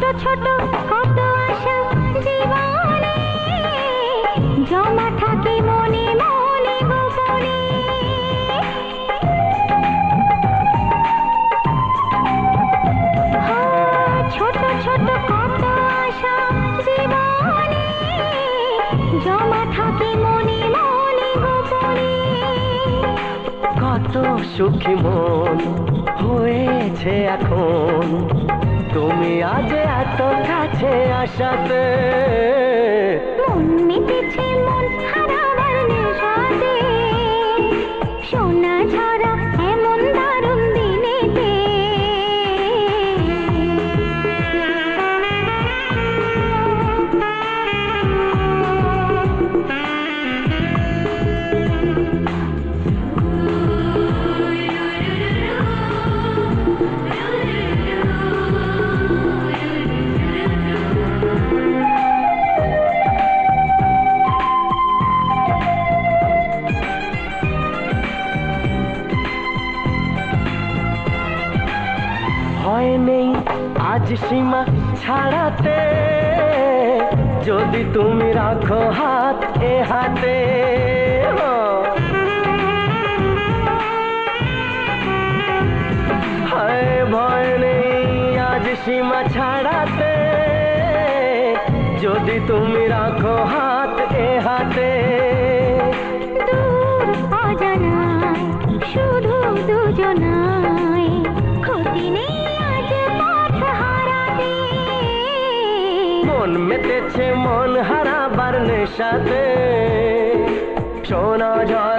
ছোট কত আশা জীবনে জমা থাকে মনে মনে গোপনে। ছোট ছোট কত আশা জীবনে জমা থাকে মনে মনে গোপনে। কত সুখী মন হয়েছে এখন তুমি আজ এত কাছে আসাতে। মন মেতেছে মন হারাবার নেশাতে সোনা ঝরা এমন দারুণ দিনেতে। ভয় নেই আজ সীমা ছাড়াতে যদি তুমি রাখো হাত এ হাতে। হায় ভয় নেই আজ সীমা ছাড়াতে যদি তুমি রাখো হাত এ হাতে। দূর অজানায় শুধু দুজনায় ক্ষতি নেই আজ পথ হারাতে। মন মেতেছে মন হারাবার নেশাতে সোনা ঝরা